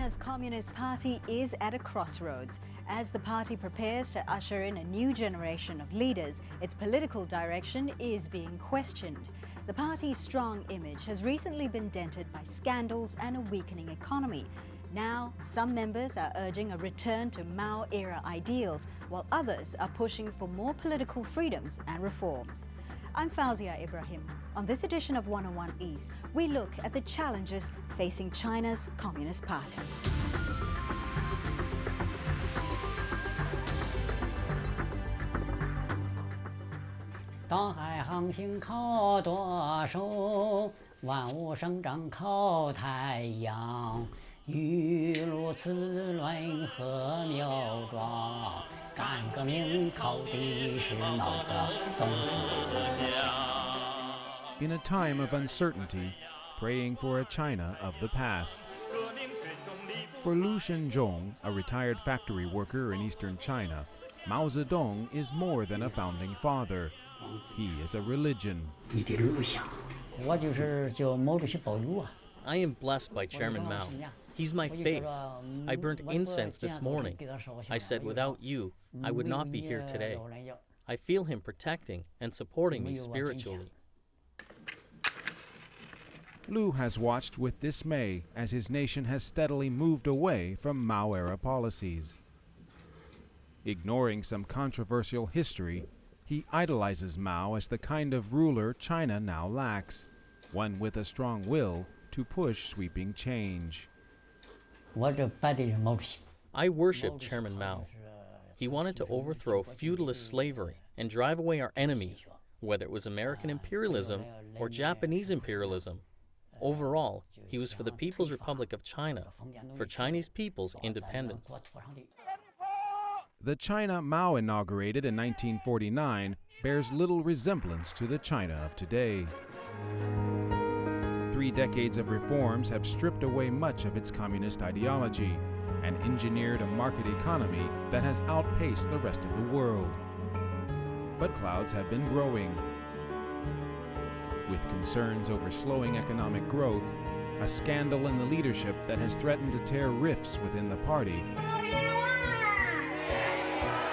China's Communist Party is at a crossroads. As the party prepares to usher in a new generation of leaders, its political direction is being questioned. The party's strong image has recently been dented by scandals and a weakening economy. Now, some members are urging a return to Mao-era ideals, while others are pushing for more political freedoms and reforms. I'm Fauzia Ibrahim. On this edition of 101 East, we look at the challenges facing China's Communist Party. 大海航行靠舵手，万物生长靠太阳。雨露滋润禾苗壮，干革命靠的是毛泽东思想。 In a time of uncertainty, praying for a China of the past. For Lu Shenzhong, a retired factory worker in eastern China, Mao Zedong is more than a founding father. He is a religion. I am blessed by Chairman Mao. He's my faith. I burnt incense this morning. I said without you, I would not be here today. I feel him protecting and supporting me spiritually. Lu has watched with dismay as his nation has steadily moved away from Mao-era policies. Ignoring some controversial history, he idolizes Mao as the kind of ruler China now lacks, one with a strong will to push sweeping change. I worship Chairman Mao. He wanted to overthrow feudalist slavery and drive away our enemies, whether it was American imperialism or Japanese imperialism. Overall, he was for the People's Republic of China, for Chinese people's independence. The China Mao inaugurated in 1949 bears little resemblance to the China of today. 3 decades of reforms have stripped away much of its communist ideology and engineered a market economy that has outpaced the rest of the world. But clouds have been growing. With concerns over slowing economic growth, a scandal in the leadership that has threatened to tear rifts within the party,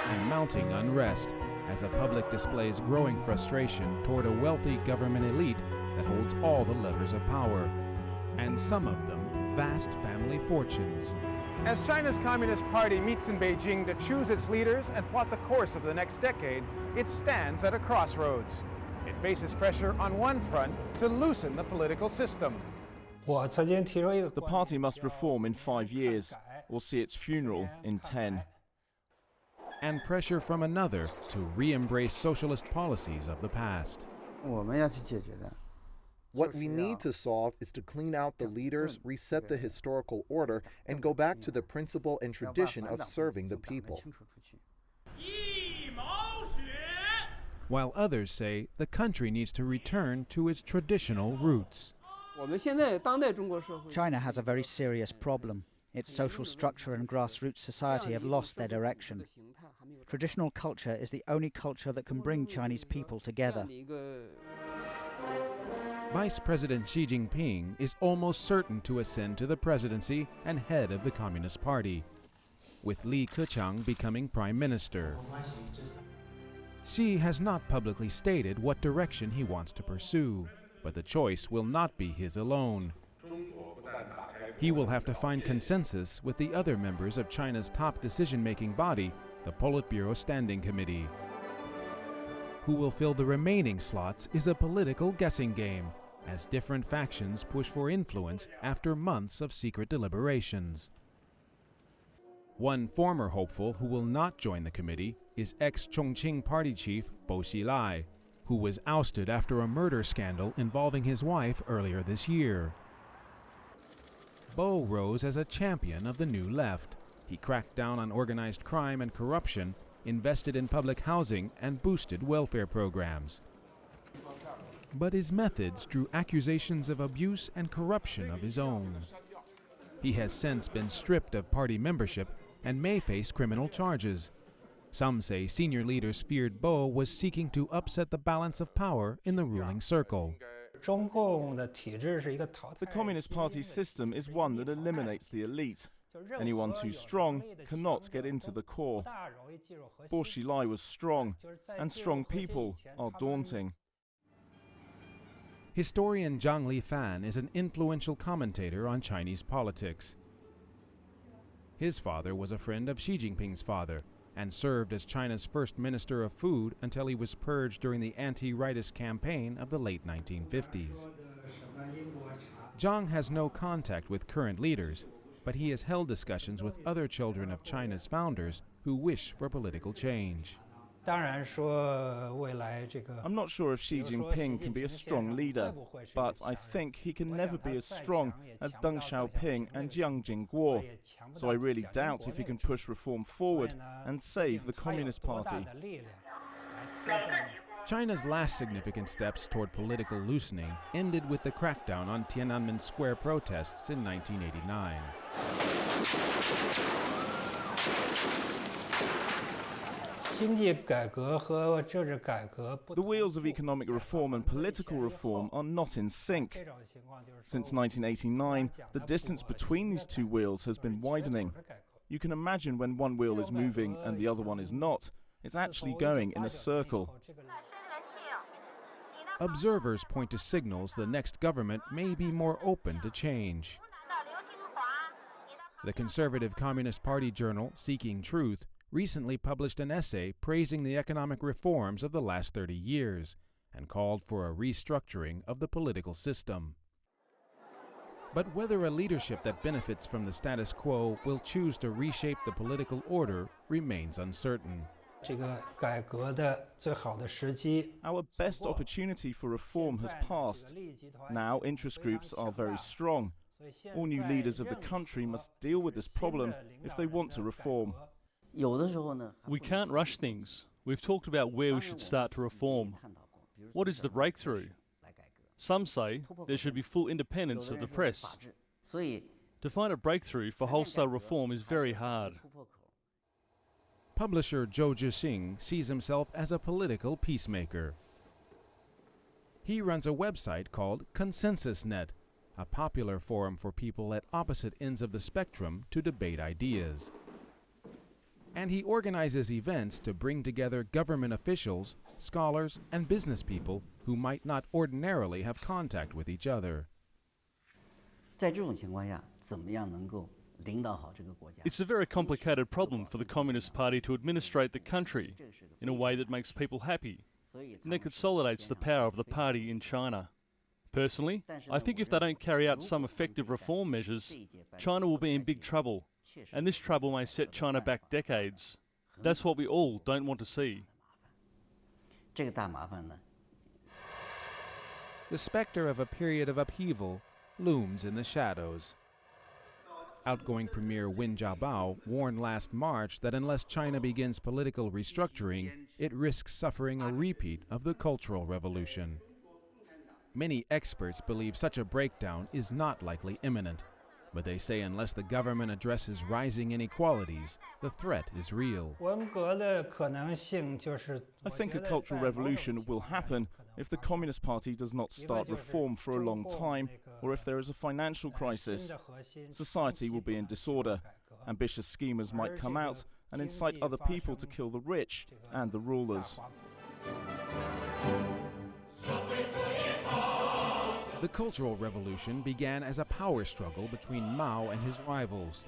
and mounting unrest as the public displays growing frustration toward a wealthy government elite that holds all the levers of power, and some of them vast family fortunes. As China's Communist Party meets in Beijing to choose its leaders and plot the course of the next decade, it stands at a crossroads. It faces pressure on one front to loosen the political system. The party must reform in 5 years, or see its funeral in 10. And pressure from another to re-embrace socialist policies of the past. What we need to solve is to clean out the leaders, reset the historical order, and go back to the principle and tradition of serving the people. While others say the country needs to return to its traditional roots. China has a very serious problem. Its social structure and grassroots society have lost their direction. Traditional culture is the only culture that can bring Chinese people together. Vice President Xi Jinping is almost certain to ascend to the presidency and head of the Communist Party, with Li Keqiang becoming prime minister. Xi has not publicly stated what direction he wants to pursue, but the choice will not be his alone. He will have to find consensus with the other members of China's top decision-making body, the Politburo Standing Committee. Who will fill the remaining slots is a political guessing game, as different factions push for influence after months of secret deliberations. One former hopeful who will not join the committee is ex-Chongqing party chief Bo Xilai, who was ousted after a murder scandal involving his wife earlier this year. Bo rose as a champion of the new left. He cracked down on organized crime and corruption, invested in public housing, and boosted welfare programs. But his methods drew accusations of abuse and corruption of his own. He has since been stripped of party membership and may face criminal charges. Some say senior leaders feared Bo was seeking to upset the balance of power in the ruling circle. The Communist Party system is one that eliminates the elite. Anyone too strong cannot get into the core. Bo Xilai was strong, and strong people are daunting. Historian Zhang Lifan is an influential commentator on Chinese politics. His father was a friend of Xi Jinping's father and served as China's first minister of food until he was purged during the anti-rightist campaign of the late 1950s. Zhang has no contact with current leaders, but he has held discussions with other children of China's founders who wish for political change. I'm not sure if Xi Jinping can be a strong leader, but I think he can never be as strong as Deng Xiaoping and Jiang Jingguo. So I really doubt if he can push reform forward and save the Communist Party. China's last significant steps toward political loosening ended with the crackdown on Tiananmen Square protests in 1989. The wheels of economic reform and political reform are not in sync. Since 1989, the distance between these two wheels has been widening. You can imagine when one wheel is moving and the other one is not. It's actually going in a circle. Observers point to signals the next government may be more open to change. The conservative Communist Party journal Seeking Truth recently published an essay praising the economic reforms of the last 30 years and called for a restructuring of the political system. But whether a leadership that benefits from the status quo will choose to reshape the political order remains uncertain. Our best opportunity for reform has passed. Now interest groups are very strong. All new leaders of the country must deal with this problem if they want to reform. We can't rush things. We've talked about where we should start to reform. What is the breakthrough? Some say there should be full independence of the press. To find a breakthrough for wholesale reform is very hard. Publisher Zhou Zhixing sees himself as a political peacemaker. He runs a website called ConsensusNet, a popular forum for people at opposite ends of the spectrum to debate ideas. And he organizes events to bring together government officials, scholars, and business people who might not ordinarily have contact with each other. It's a very complicated problem for the Communist Party to administrate the country in a way that makes people happy and then consolidates the power of the party in China. Personally, I think if they don't carry out some effective reform measures, China will be in big trouble, and this trouble may set China back decades. That's what we all don't want to see. The specter of a period of upheaval looms in the shadows. Outgoing Premier Wen Jiabao warned last March that unless China begins political restructuring, it risks suffering a repeat of the Cultural Revolution. Many experts believe such a breakdown is not likely imminent, but they say unless the government addresses rising inequalities, the threat is real. I think a cultural revolution will happen if the Communist Party does not start reform for a long time, or if there is a financial crisis. Society will be in disorder. Ambitious schemers might come out and incite other people to kill the rich and the rulers. The Cultural Revolution began as a power struggle between Mao and his rivals.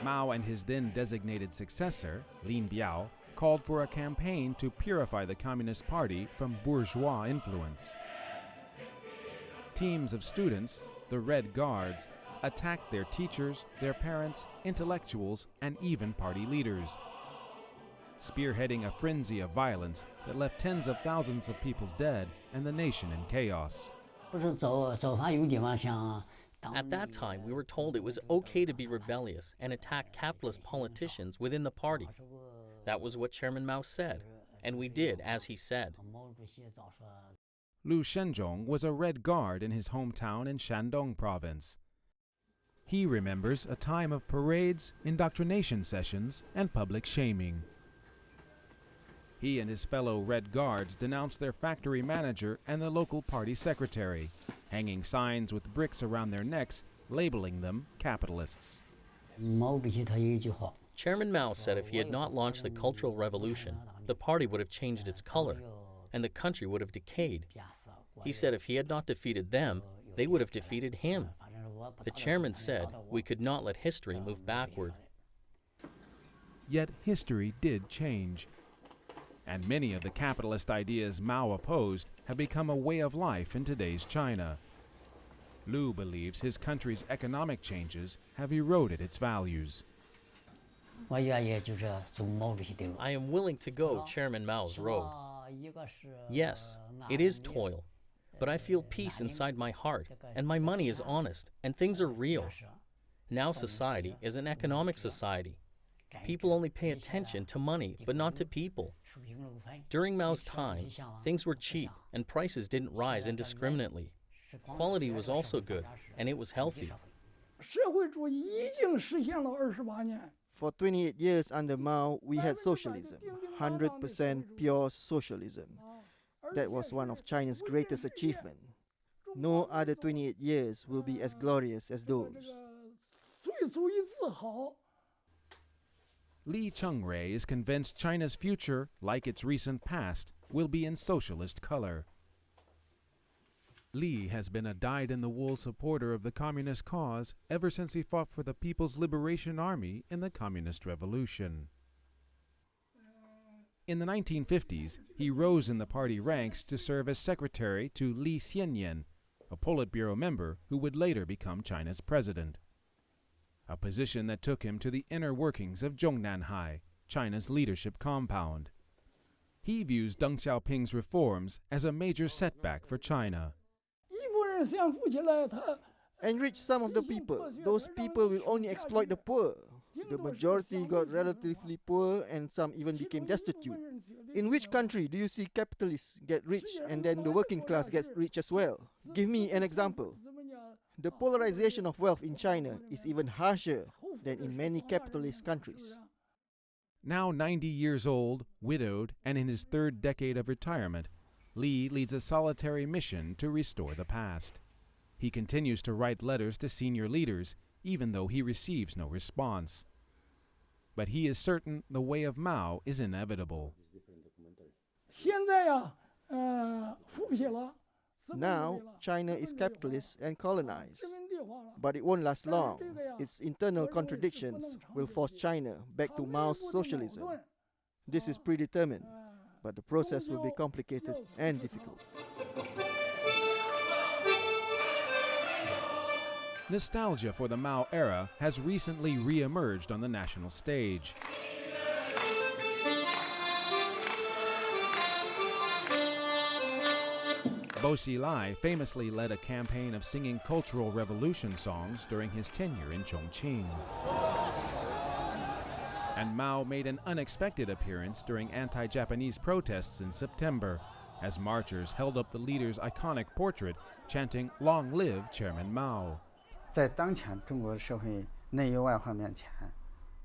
Mao and his then designated successor, Lin Biao, called for a campaign to purify the Communist Party from bourgeois influence. Teams of students, the Red Guards, attacked their teachers, their parents, intellectuals, and even party leaders, spearheading a frenzy of violence that left tens of thousands of people dead and the nation in chaos. At that time, we were told it was okay to be rebellious and attack capitalist politicians within the party. That was what Chairman Mao said, and we did as he said. Lu Shenzhong was a Red Guard in his hometown in Shandong province. He remembers a time of parades, indoctrination sessions, and public shaming. He and his fellow Red Guards denounced their factory manager and the local party secretary, hanging signs with bricks around their necks labeling them capitalists. Chairman Mao said if he had not launched the Cultural Revolution, the party would have changed its color, and the country would have decayed. He said if he had not defeated them, they would have defeated him. The chairman said we could not let history move backward. Yet history did change, and many of the capitalist ideas Mao opposed have become a way of life in today's China. Lu believes his country's economic changes have eroded its values. I am willing to go Chairman Mao's road. Yes, it is toil, but I feel peace inside my heart, and my money is honest, and things are real. Now society is an economic society. People only pay attention to money, but not to people. During Mao's time, things were cheap, and prices didn't rise indiscriminately. Quality was also good, and it was healthy. For 28 years under Mao, we had socialism, 100% pure socialism. That was one of China's greatest achievements. No other 28 years will be as glorious as those. Li Cheng-rui is convinced China's future, like its recent past, will be in socialist color. Li has been a dyed-in-the-wool supporter of the communist cause ever since he fought for the People's Liberation Army in the Communist Revolution. In the 1950s, he rose in the party ranks to serve as secretary to Li Xianyan, a Politburo member who would later become China's president, a position that took him to the inner workings of Zhongnanhai, China's leadership compound. He views Deng Xiaoping's reforms as a major setback for China. Enrich some of the people. Those people will only exploit the poor. The majority got relatively poor and some even became destitute. In which country do you see capitalists get rich and then the working class gets rich as well? Give me an example. The polarization of wealth in China is even harsher than in many capitalist countries. Now 90 years old, widowed, and in his third decade of retirement, Li leads a solitary mission to restore the past. He continues to write letters to senior leaders, even though he receives no response. But he is certain the way of Mao is inevitable. Now, China is capitalist and colonized. But it won't last long. Its internal contradictions will force China back to Mao's socialism. This is predetermined, but the process will be complicated and difficult. Nostalgia for the Mao era has recently re-emerged on the national stage. Bo Xilai famously led a campaign of singing Cultural Revolution songs during his tenure in Chongqing. And Mao made an unexpected appearance during anti-Japanese protests in September, as marchers held up the leader's iconic portrait, chanting, "Long live Chairman Mao."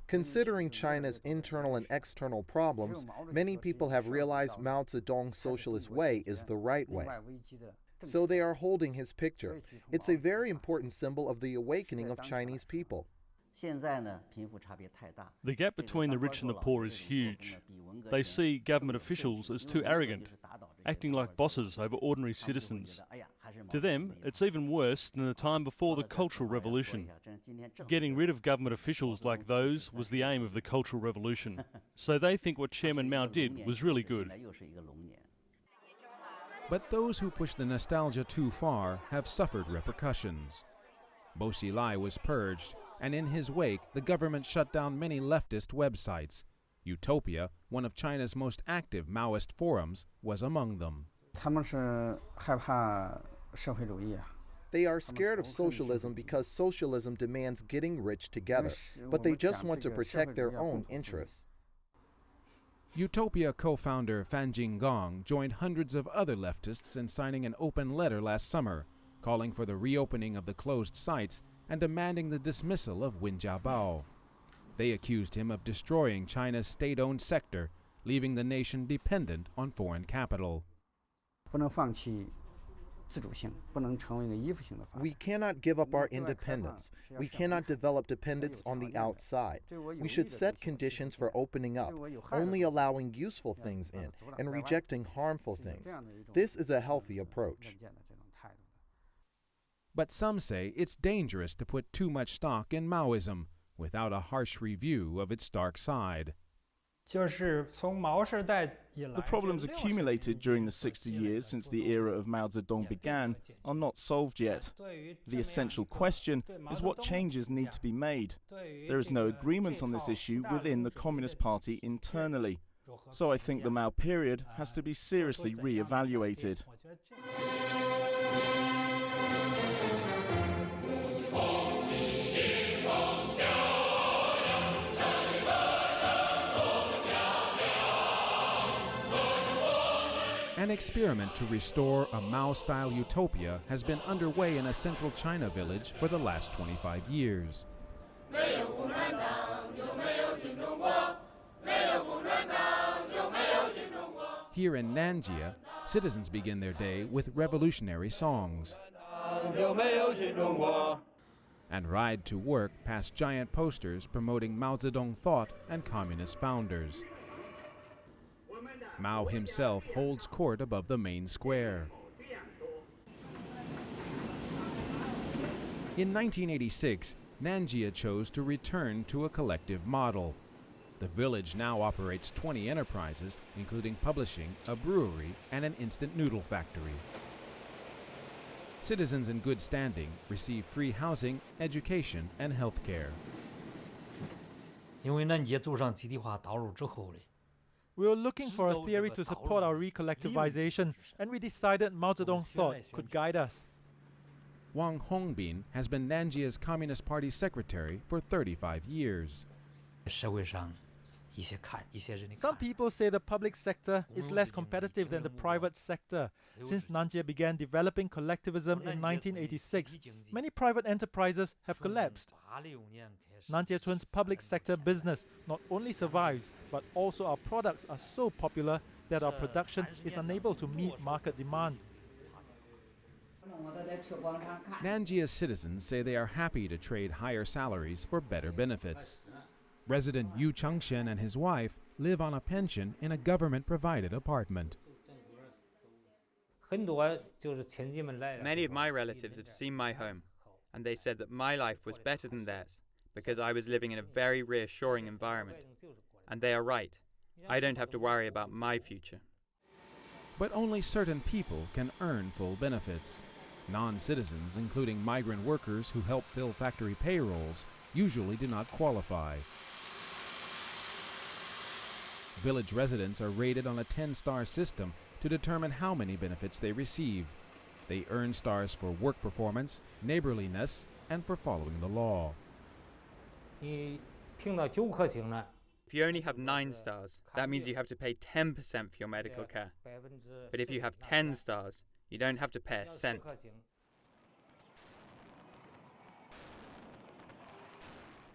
Considering China's internal and external problems, many people have realized Mao Zedong's socialist way is the right way. So they are holding his picture. It's a very important symbol of the awakening of Chinese people. The gap between the rich and the poor is huge. They see government officials as too arrogant, acting like bosses over ordinary citizens. To them, it's even worse than the time before the Cultural Revolution. Getting rid of government officials like those was the aim of the Cultural Revolution. So they think what Chairman Mao did was really good. But those who push the nostalgia too far have suffered repercussions. Bo Xilai was purged, and in his wake, the government shut down many leftist websites. Utopia, one of China's most active Maoist forums, was among them. They are scared of socialism because socialism demands getting rich together, but they just want to protect their own interests. Utopia co-founder Fan Jinggong joined hundreds of other leftists in signing an open letter last summer, calling for the reopening of the closed sites and demanding the dismissal of Wen Jiabao. They accused him of destroying China's state-owned sector, leaving the nation dependent on foreign capital. We cannot give up our independence. We cannot develop dependence on the outside. We should set conditions for opening up, only allowing useful things in and rejecting harmful things. This is a healthy approach. But some say it's dangerous to put too much stock in Maoism without a harsh review of its dark side. The problems accumulated during the 60 years since the era of Mao Zedong began are not solved yet. The essential question is what changes need to be made. There is no agreement on this issue within the Communist Party internally. So I think the Mao period has to be seriously re-evaluated. An experiment to restore a Mao-style utopia has been underway in a central China village for the last 25 years. Here in Nanjie, citizens begin their day with revolutionary songs and ride to work past giant posters promoting Mao Zedong thought and communist founders. Mao himself holds court above the main square. In 1986, Nanjie chose to return to a collective model. The village now operates 20 enterprises, including publishing, a brewery, and an instant noodle factory. Citizens in good standing receive free housing, education, and health care. We were looking for a theory to support our recollectivization, and we decided Mao Zedong thought could guide us. Wang Hongbin has been Nanjie's Communist Party secretary for 35 years. Some people say the public sector is less competitive than the private sector. Since Nanjie began developing collectivism in 1986, many private enterprises have collapsed. Nanjie Tun's public sector business not only survives, but also our products are so popular that our production is unable to meet market demand. Nanjie's citizens say they are happy to trade higher salaries for better benefits. Resident Yu Changshen and his wife live on a pension in a government-provided apartment. Many of my relatives have seen my home, and they said that my life was better than theirs because I was living in a very reassuring environment. And they are right. I don't have to worry about my future. But only certain people can earn full benefits. Non-citizens, including migrant workers who help fill factory payrolls, usually do not qualify. Village residents are rated on a 10-star system to determine how many benefits they receive. They earn stars for work performance, neighborliness, and for following the law. If you only have 9 stars, that means you have to pay 10% for your medical care. But if you have 10 stars, you don't have to pay a cent.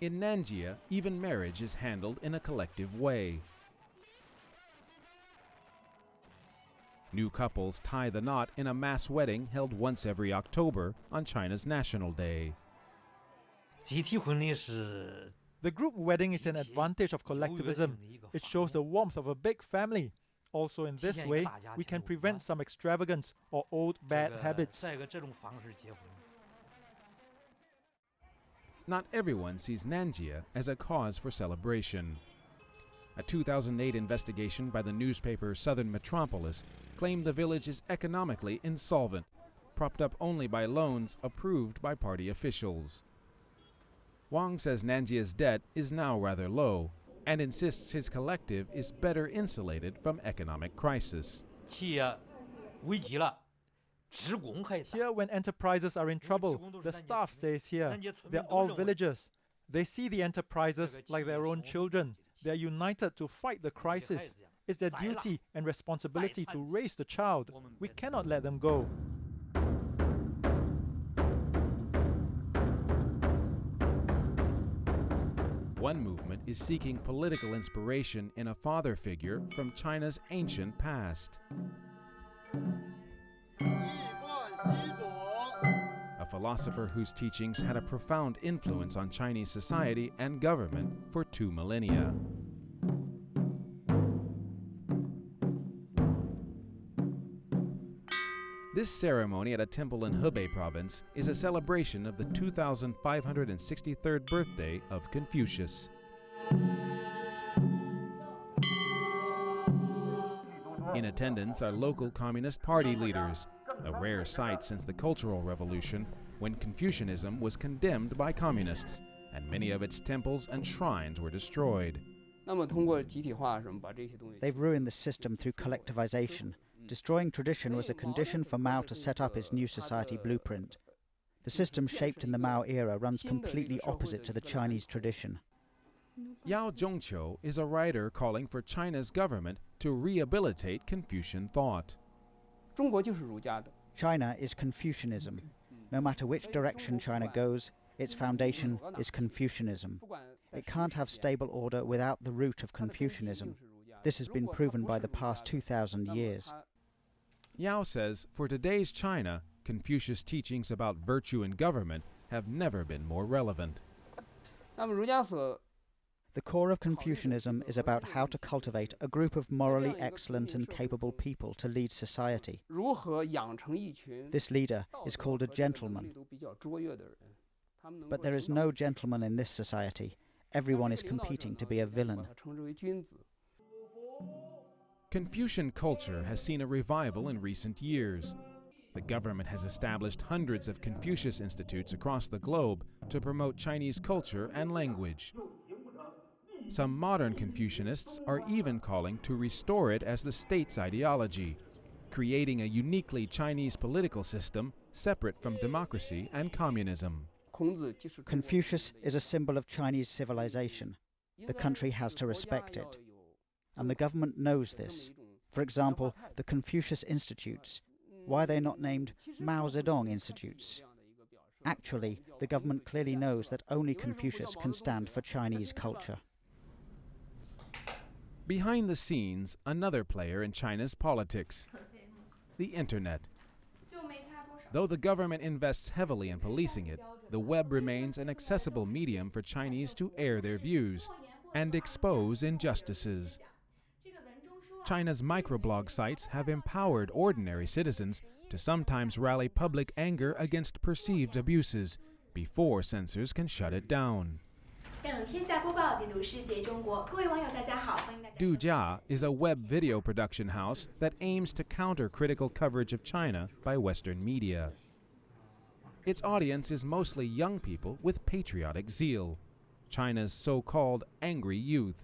In Nanjie, even marriage is handled in a collective way. New couples tie the knot in a mass wedding held once every October on China's National Day. The group wedding is an advantage of collectivism. It shows the warmth of a big family. Also in this way, we can prevent some extravagance or old bad habits. Not everyone sees Nanjie as a cause for celebration. A 2008 investigation by the newspaper Southern Metropolis claimed the village is economically insolvent, propped up only by loans approved by party officials. Wang says Nanjie's debt is now rather low and insists his collective is better insulated from economic crisis. Here, when enterprises are in trouble, the staff stays here. They're all villagers. They see the enterprises like their own children. They're united to fight the crisis. It's their duty and responsibility to raise the child. We cannot let them go. One movement is seeking political inspiration in a father figure from China's ancient past. philosopher whose teachings had a profound influence on Chinese society and government for 2 millennia. This ceremony at a temple in Hebei province is a celebration of the 2563rd birthday of Confucius. In attendance are local Communist Party leaders, a rare sight since the Cultural Revolution, when Confucianism was condemned by communists, and many of its temples and shrines were destroyed. They've ruined the system through collectivization. Destroying tradition was a condition for Mao to set up his new society blueprint. The system shaped in the Mao era runs completely opposite to the Chinese tradition. Yao Zhongqiu is a writer calling for China's government to rehabilitate Confucian thought. China is Confucianism. No matter which direction China goes, its foundation is Confucianism. It can't have stable order without the root of Confucianism. This has been proven by the past 2,000 years. Yao says for today's China, Confucius' teachings about virtue in government have never been more relevant. The core of Confucianism is about how to cultivate a group of morally excellent and capable people to lead society. This leader is called a gentleman. But there is no gentleman in this society. Everyone is competing to be a villain. Confucian culture has seen a revival in recent years. The government has established hundreds of Confucius institutes across the globe to promote Chinese culture and language. Some modern Confucianists are even calling to restore it as the state's ideology, creating a uniquely Chinese political system separate from democracy and communism. Confucius is a symbol of Chinese civilization. The country has to respect it. And the government knows this. For example, the Confucius Institutes. Why are they not named Mao Zedong Institutes? Actually, the government clearly knows that only Confucius can stand for Chinese culture. Behind the scenes, another player in China's politics, the Internet. Though the government invests heavily in policing it, the web remains an accessible medium for Chinese to air their views and expose injustices. China's microblog sites have empowered ordinary citizens to sometimes rally public anger against perceived abuses before censors can shut it down. Dujia is a web video production house that aims to counter critical coverage of China by Western media. Its audience is mostly young people with patriotic zeal, China's so-called angry youth.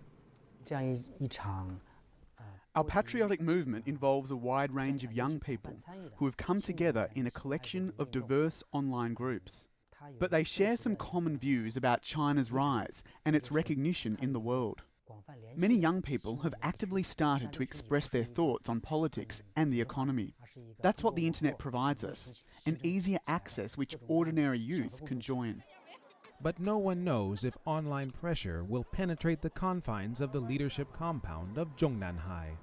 Our patriotic movement involves a wide range of young people who have come together in a collection of diverse online groups. But they share some common views about China's rise and its recognition in the world. Many young people have actively started to express their thoughts on politics and the economy. That's what the internet provides us, an easier access which ordinary youth can join. But no one knows if online pressure will penetrate the confines of the leadership compound of Zhongnanhai.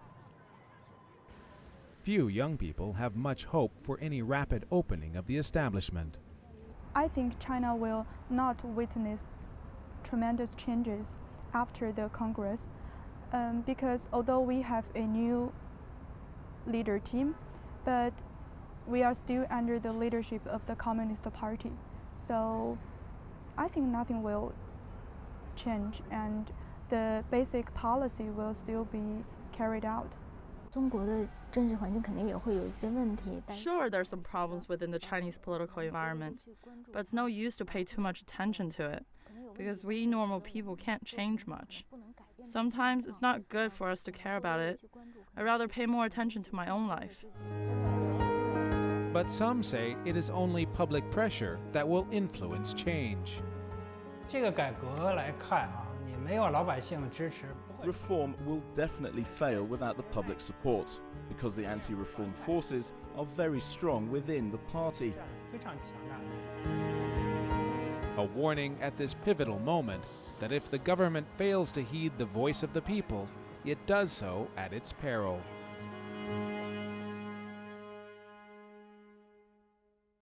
Few young people have much hope for any rapid opening of the establishment. I think China will not witness tremendous changes after the Congress because although we have a new leader team, but we are still under the leadership of the Communist Party. So I think nothing will change and the basic policy will still be carried out. Sure, there's some problems within the Chinese political environment, but it's no use to pay too much attention to it, because we normal people can't change much. Sometimes it's not good for us to care about it. I'd rather pay more attention to my own life. But some say it is only public pressure that will influence change. Reform will definitely fail without the public support, because the anti-reform forces are very strong within the party. A warning at this pivotal moment that if the government fails to heed the voice of the people, it does so at its peril.